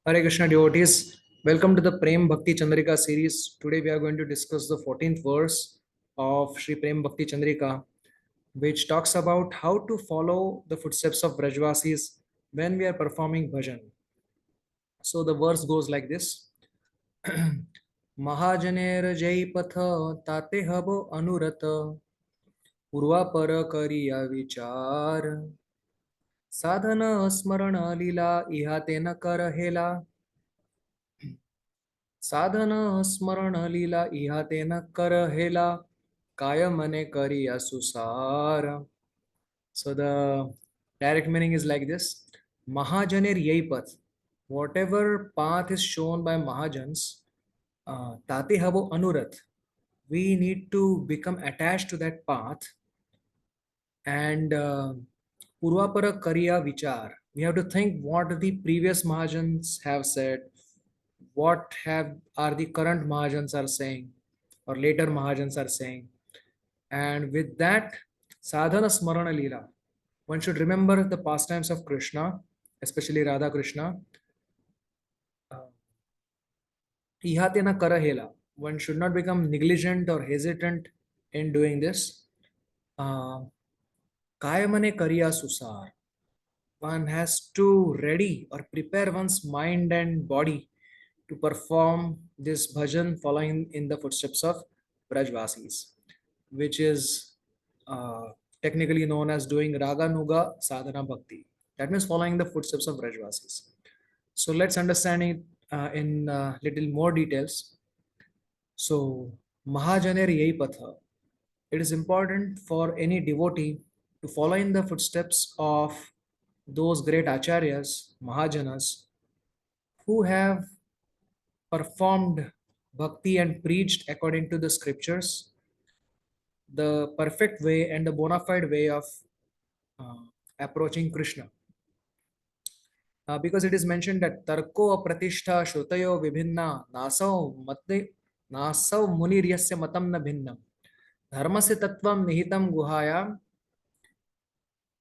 Hare Krishna devotees, welcome to the Prem Bhakti Chandrika series. Today we are going to discuss the 14th verse of Sri Prem Bhakti Chandrika, which talks about how to follow the footsteps of Brijvasis when we are performing bhajan. So the verse goes like this. Mahajaner jai patha tate habo anurata purva para kariya vichar sadhana smarana lila ihate na karahela साधन स्मरण लीला इहा तेन कर हेला काय मने करिया सुसार. So the direct meaning is like this: Mahajanir yai path. Whatever path is shown by Mahajans, Tati havo anurat. We need to become attached to that path and Purvapara Kariya Vichar. We have to think what the previous Mahajans have said, what have are the current Mahajans are saying, or later Mahajans are saying. And with that, sadhana smarana lila. One should remember the pastimes of Krishna, especially Radha Krishna. Ihatena karahela. One should not become negligent or hesitant in doing this. Uh, Kayamane kariya susar. One has to ready or prepare one's mind and body to perform this bhajan following in the footsteps of Brijvasis, which is uh, technically known as doing Raga Nuga Sadhana Bhakti. That means following the footsteps of Brijvasis. So let's understand it in little more details. So Mahajaner Yai Patha. It is important for any devotee to follow in the footsteps of those great acharyas, Mahajanas, who have performed bhakti and preached according to the scriptures, the perfect way and the bona fide way of uh, approaching Krishna. Because it is mentioned that Tarko Pratishta Shrotayo Vibhinna Nasav Muniryasya Matam na Bhinnam Dharmasya Tattvam Nihitam Guhaya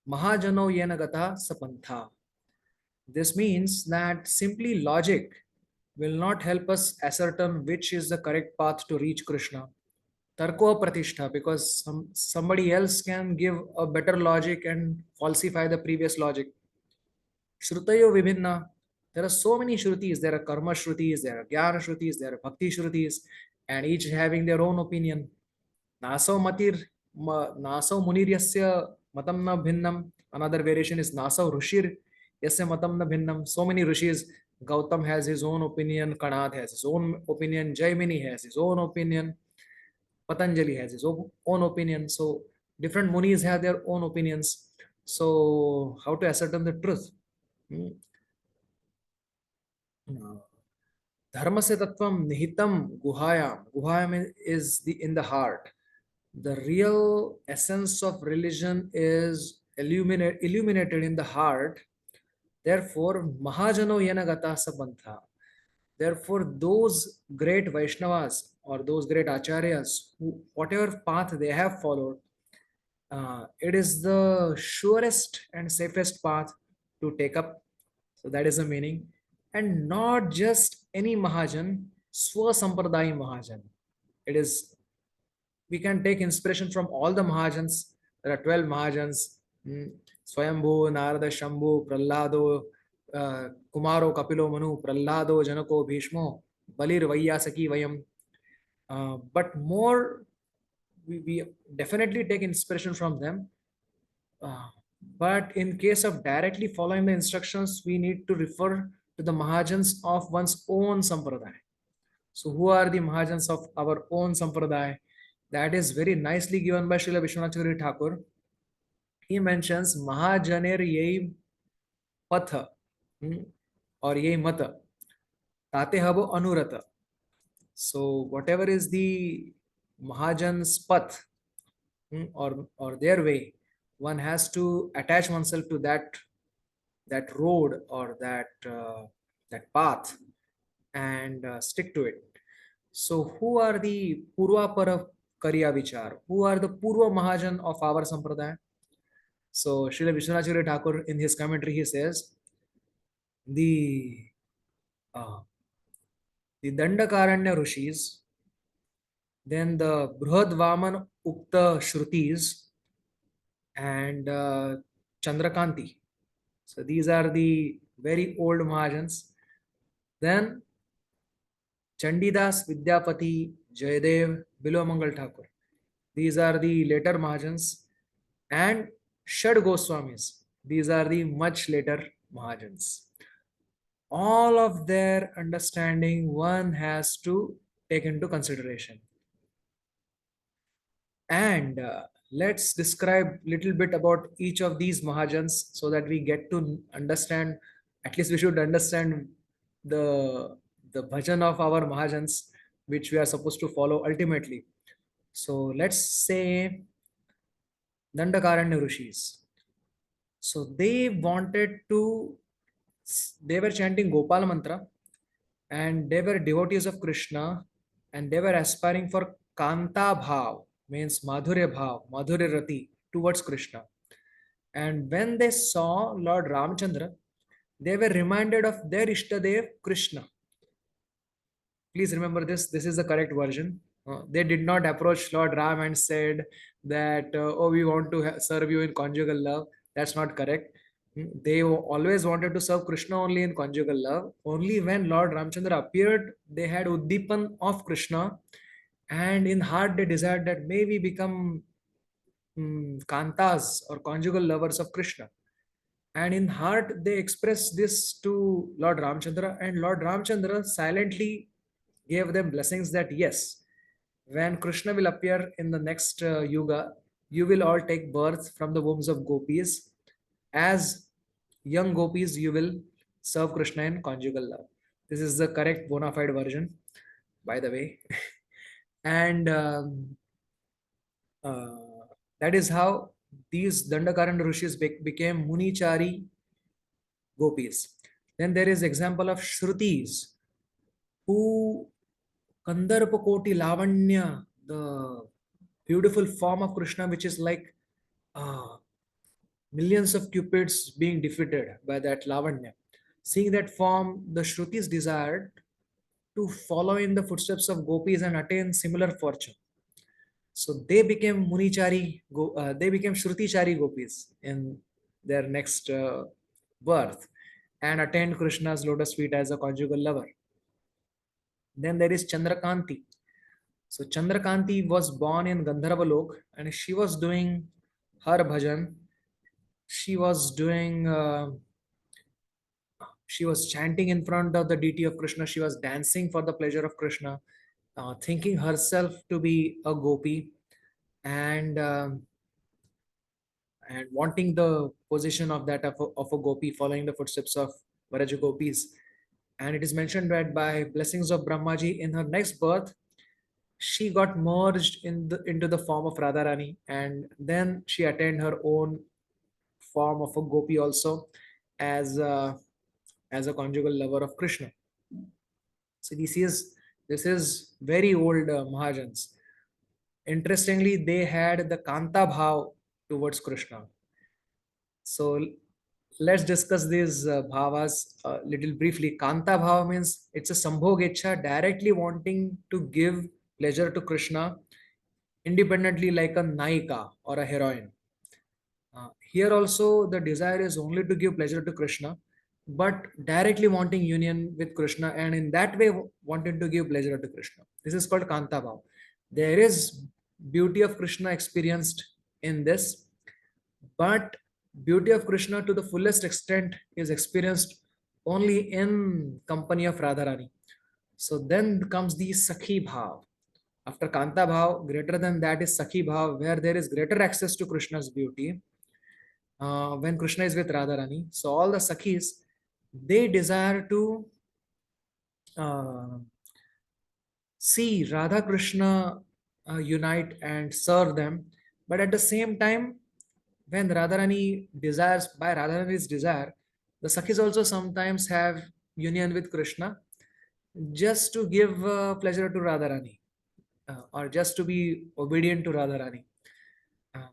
Mahajano Yenagata Sapantha. This means that simply logic will not help us ascertain which is the correct path to reach Krishna. Tarko Pratishtha, because somebody else can give a better logic and falsify the previous logic. Shrutayo Vibhinna. There are so many Shrutis. There are Karma Shrutis, there are Jnana Shrutis, there are Bhakti Shrutis, and each having their own opinion. Nasav Munir Yasya Matam na Bhinnam. Another variation is Nasav Rushir Yasya Matam na Bhinnam. So many Rishis. Gautam has his own opinion, Kanad has his own opinion, Jaimini has his own opinion, Patanjali has his own opinion. So different munis have their own opinions. So how to ascertain the truth? Hmm. Dharma se tattvam nihitam guhayam. Guhayam is the in the heart. The real essence of religion is illuminated in the heart. Therefore, Mahajano Yanagata Sabantha. Therefore, those great Vaishnavas or those great Acharyas, who, whatever path they have followed, it is the surest and safest path to take up. So that is the meaning. And not just any Mahajan, Swa Sampradaya Mahajan. It is, we can take inspiration from all the Mahajans. There are 12 Mahajans. Swayambhu, Narada, Shambhu, Prahlado, Kumaro, Kapilo, Manu, Prahlado, Janako, Bhishmo, Balir, Vaiyasaki, Vayam. But more, we definitely take inspiration from them. Uh, but in case of directly following the instructions, we need to refer to the Mahajans of one's own Sampradaya. So, who are the Mahajans of our own Sampradaya? That is very nicely given by Srila Vishwanath Thakur. He mentions Mahajaner Yei Patha or Yei Mata Tate Habo Anurata. So, whatever is the Mahajan's path or their way, one has to attach oneself to that road or that path and stick to it. So, who are the Purva Para Kariya Vichar? Who are the Purva Mahajan of our Sampradaya? So, Srila Vishwanath Thakur in his commentary he says, the uh, the Dandakaranya Rishis, then the Brihad Ukta Shrutis, and Chandrakanti. So these are the very old Mahajans. Then Chandidas, Vidyapati, Jayadev, Bilomangal Thakur. These are the later Mahajans. And Shad Goswamis. These are the much later Mahajans. All of their understanding one has to take into consideration. And let's describe little bit about each of these Mahajans so that we get to understand, at least we should understand the the bhajan of our Mahajans, which we are supposed to follow ultimately. So let's say Dandakaranya Rishis. So they were chanting Gopal mantra, and they were devotees of Krishna, and they were aspiring for Kanta Bhav, means Madhurya Bhav, Madhurya Rati towards Krishna. And when they saw Lord Ramchandra, they were reminded of their Ishtadev Krishna. Please remember this. This is the correct version. They did not approach Lord Ram and said that, oh, we want to serve you in conjugal love. That's not correct. They always wanted to serve Krishna only in conjugal love. Only when Lord Ramchandra appeared, they had Uddipan of Krishna, and in heart they desired that may we become Kantas or conjugal lovers of Krishna. And in heart they expressed this to Lord Ramchandra, and Lord Ramchandra silently gave them blessings that yes, when Krishna will appear in the next yuga, you will all take birth from the wombs of gopis. As young gopis, you will serve Krishna in conjugal love. This is the correct bona fide version, by the way. And uh, that is how these Dandakaran Rishis became Munichari gopis. Then there is example of Shrutis, who Kandarpakoti Lavanya, the beautiful form of Krishna, which is like uh, millions of cupids being defeated by that Lavanya. Seeing that form, the Shrutis desired to follow in the footsteps of gopis and attain similar fortune. So they became they became Shrutichari gopis in their next birth and attained Krishna's lotus feet as a conjugal lover. Then there is Chandrakanti. So Chandrakanti was born in Gandharva and she was doing her bhajan. She was doing, she was chanting in front of the deity of Krishna. She was dancing for the pleasure of Krishna, thinking herself to be a gopi, and and wanting the position of that of a gopi, following the footsteps of Varaja gopis. And it is mentioned that by blessings of Brahmaji, in her next birth, she got merged into the form of Radharani, and then she attained her own form of a gopi also, as as a conjugal lover of Krishna. So this is very old Mahajans. Interestingly, they had the Kanta Bhav towards Krishna. So let's discuss these bhavas little briefly. Kanta Bhava means it's a Sambhogecha, directly wanting to give pleasure to Krishna independently, like a Naika or a heroine. Here also, the desire is only to give pleasure to Krishna, but directly wanting union with Krishna, and in that way wanting to give pleasure to Krishna. This is called Kanta Bhav. There is beauty of Krishna experienced in this, but beauty of Krishna to the fullest extent is experienced only in company of Radharani. So then comes the Sakhi Bhav. After Kanta Bhav, greater than that is Sakhi Bhav, where there is greater access to Krishna's beauty when Krishna is with Radharani. So all the Sakhis, they desire to uh, see Radha Krishna unite and serve them. But at the same time, when Radharani desires, by Radharani's desire, the Sakhis also sometimes have union with Krishna just to give pleasure to Radharani or just to be obedient to Radharani.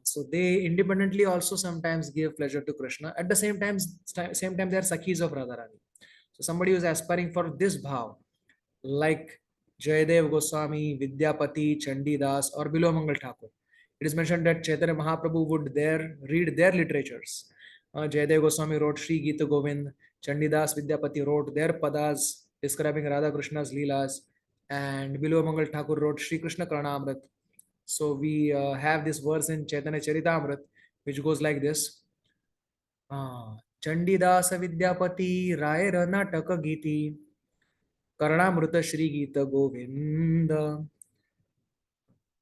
So they independently also sometimes give pleasure to Krishna. At the same time they are Sakhis of Radharani. So somebody who is aspiring for this bhav, like Jayadev Goswami, Vidyapati, Chandidas, or Bilo Mangal Thakur. It is mentioned that Chaitanya Mahaprabhu would there read their literatures. Jayadev Goswami wrote Sri Gita Govind, Chandidas Vidyapati wrote their padas describing Radha Krishna's Leelas, and Bilo Mangal Thakur wrote Sri Krishna Karnamrit. So we have this verse in Chaitanya Charitamrit, which goes like this. Chandidas Vidyapati राय नाटक गीति कर्णामृत श्री गीत गोविंद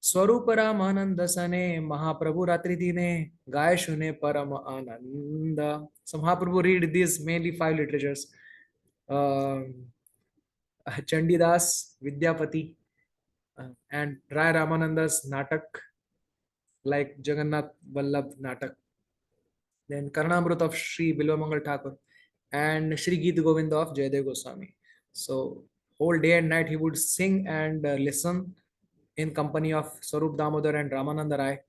स्वरूप रामानंद सने महाप्रभु रात्रि दिने गाय शुने परम आनंद. So Mahaprabhu read these mainly 5 literatures. Chandidas Vidyapati and Rai Ramananda's Natak, like Jagannath Vallabh Natak. Then Karnamrut of Sri Bilvamangal Thakur and Sri Geet Govinda of Jayadev Goswami. So whole day and night he would sing and listen in company of Sarup Damodar and Ramananda Rai.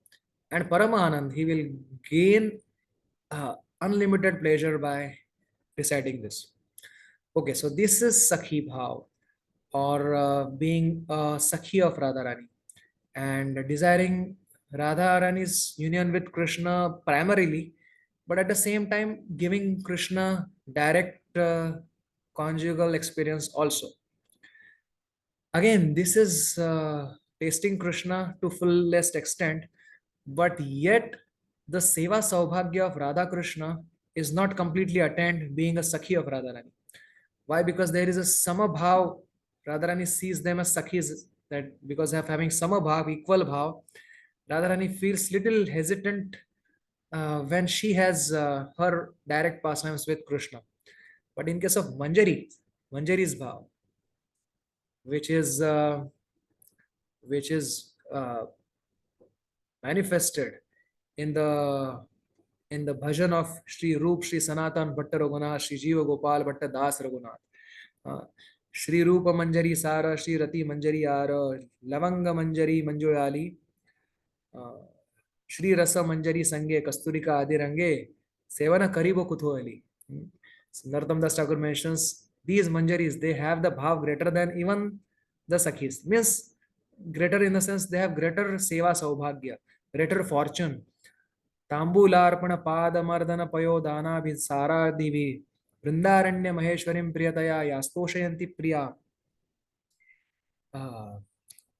And Paramahanand, he will gain unlimited pleasure by reciting this. Okay, so this is Sakhi Bhav, or being a Sakhi of Radharani, and desiring Radharani's union with Krishna primarily, but at the same time giving Krishna direct conjugal experience also. Again, this is tasting Krishna to fullest extent, but yet the Seva Saubhagya of Radha Krishna is not completely attained being a Sakhi of Radharani. Why? Because there is a Samabhav. Radharani sees them as Sakhis, that because of having Samabhav, equal bhav, Radharani feels little hesitant when she has her direct pastimes with Krishna. But in case of Manjari, Manjari's bhav, which is manifested in the bhajan of Shri Roop, Shri Sanatan Bhatta Raghunath, Shri Jiva Gopal Bhatta Das Raghunath, Shri Rupa Manjari Sara, Shri Rati Manjari Ara, Lavanga Manjari Manjoyali, Shri Rasa Manjari Sange Kasturika Adi Range, Sevana Karibo Kutholi. So Narottam Das Thakur mentions these Manjaris, they have the bhav greater than even the Sakhis. Means greater in the sense they have greater Seva Saubhagya, greater fortune. तांबूलार्पण पाद मर्दन पयोदाना सारा दिवि वृंदारण्य महेश्वरीं प्रियतया यास्तोषयन्ति प्रिया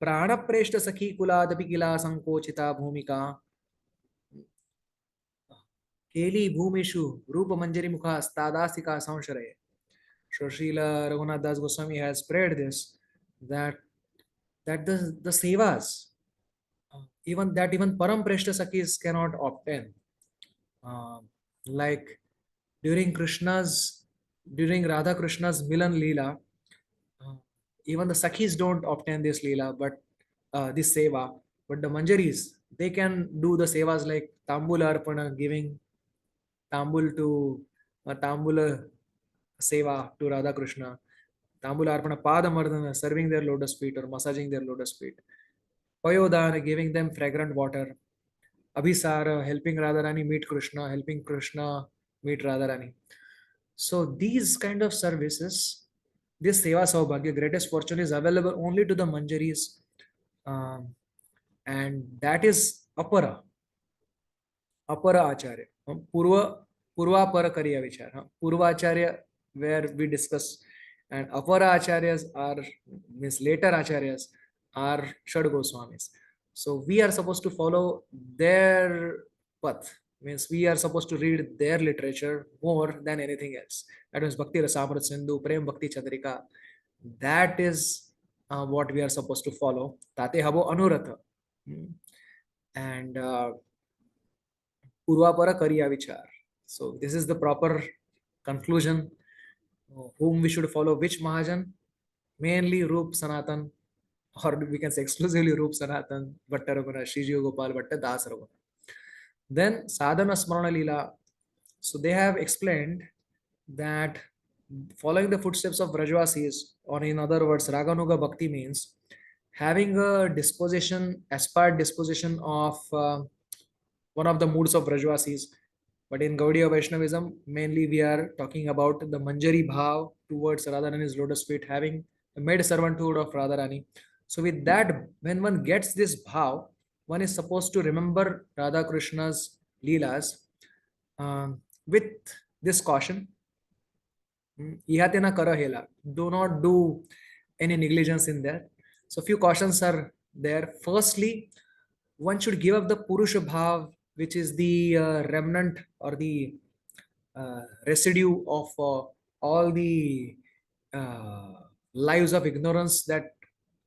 प्राणप्रेष्ठ सखी कुलादपि किला संकोचिता भूमिका केली भूमिषु रूप मंजरी मुखा स्तादासिका संशरय. So Srila Raghunath Das Goswami has prayed this, that the sevas, even Param Preshta Sakhis cannot obtain. Like during Radha Krishna's Milan Leela, even the Sakhis don't obtain this Leela, but this Seva. But the Manjaris, they can do the Sevas like Tambula Arpana, giving Tambul to Tambula Seva to Radha Krishna, Tambula Arpana Padamardana, serving their lotus feet or massaging their lotus feet, Payodana, giving them fragrant water, Abhisara, helping Radharani meet Krishna, helping Krishna meet Radharani. So these kind of services, this Seva Saubhagya, greatest fortune, is available only to the Manjaris, and that is Apara Acharya. Purvapara Kariya Vichar. Purva Acharya, where we discuss, and Apara Acharyas are, means later Acharyas, are Shad Goswamis. So we are supposed to follow their path. Means we are supposed to read their literature more than anything else. That means Bhakti Rasamrit Sindhu, Prem Bhakti Chandrika. That is what we are supposed to follow. Tate Habo Anuratha. And Purvapara Kariya Vichar. So this is the proper conclusion. Whom we should follow, which Mahajan? Mainly Roop Sanatan, or we can say exclusively Roop Sanatan, Bhatta Raghunath, Shri Jiva Gopal Bhatta Das Raghunath. Then Sadhana Smarana Leela. So they have explained that following the footsteps of Brijvasis, or in other words, Raganuga Bhakti, means having a disposition, aspired disposition of one of the moods of Brijvasis, But in Gaudiya Vaishnavism, mainly we are talking about the Manjari Bhav towards Radharani's lotus feet, having the maid servanthood of Radharani. So with that, when one gets this bhav, one is supposed to remember Radha Krishna's Leelas with this caution. Ihatena kara hela. Do not do any negligence in there. So few cautions are there. Firstly, one should give up the Purusha Bhav, which is the remnant or the residue of all the uh, lives of ignorance that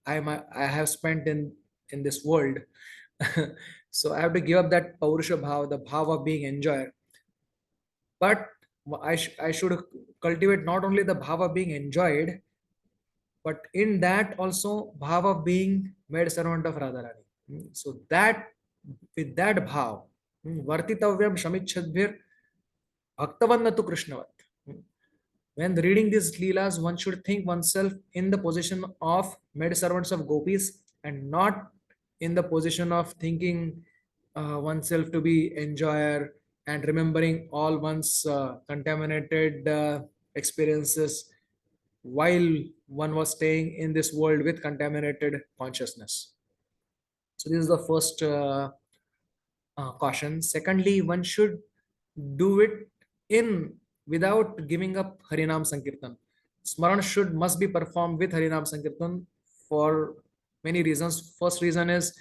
I have spent in this world. So I have to give up that Purusha Bhav, the Bhav of being enjoyer. But I should cultivate not only the Bhav of being enjoyed, but in that also bhav of being made servant of Radharani. So that with that bhav, vartitavyam shamichhadbhir bhaktavannatu krishnavat. When reading these leelas, one should think oneself in the position of maid servants of gopis and not in the position of thinking oneself to be enjoyer and remembering all one's contaminated experiences while one was staying in this world with contaminated consciousness. So this is the first caution. Secondly, one should do it in without giving up Harinam Sankirtan. Smaran should must be performed with Harinam Sankirtan for many reasons. First reason is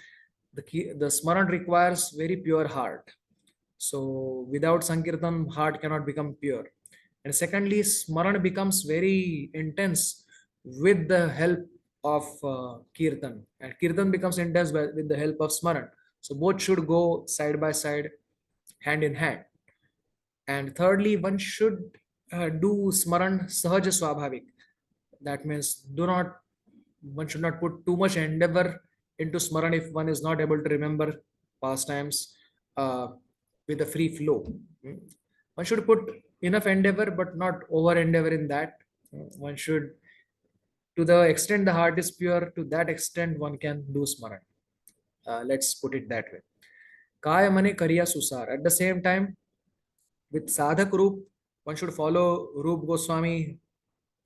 the Smaran requires very pure heart. So without Sankirtan, heart cannot become pure. And secondly, Smaran becomes very intense with the help of Kirtan. And Kirtan becomes intense with the help of Smaran. So both should go side by side, hand in hand. And thirdly, one should do Smaran Sahaja Swabhavik. That means one should not put too much endeavor into Smaran if one is not able to remember past times with a free flow. One should put enough endeavor, but not over endeavor in that. One should, to the extent the heart is pure, to that extent one can do Smaran. Let's put it that way. Kaya Mane Kariya Susar. At the same time, with Sadhak Roop, one should follow Roop Goswami,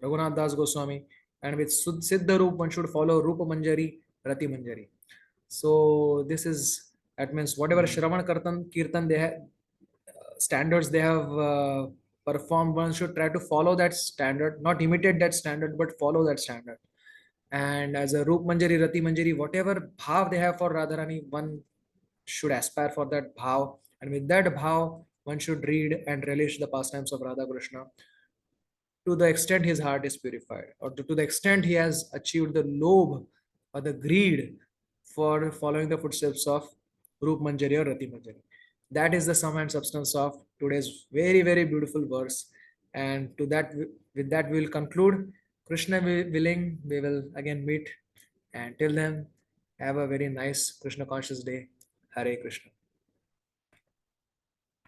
Raghunath Das Goswami, and with Siddha Roop, one should follow Rupa Manjari, Rati Manjari. So this is, that means whatever Shravan Kirtan they have, standards they have performed, one should try to follow that standard, not imitate that standard, but follow that standard. And as a Roop Manjari, Rati Manjari, whatever bhav they have for Radharani, one should aspire for that bhav. And with that bhav, one should read and relish the pastimes of Radha Krishna to the extent his heart is purified, or to the extent he has achieved the lobh or the greed for following the footsteps of Roop Manjari or Rati Manjari. That is the sum and substance of today's very, very beautiful verse. And to that, with that, we will conclude. Krishna willing, we will again meet. And till then, have a very nice Krishna conscious day. Hare Krishna.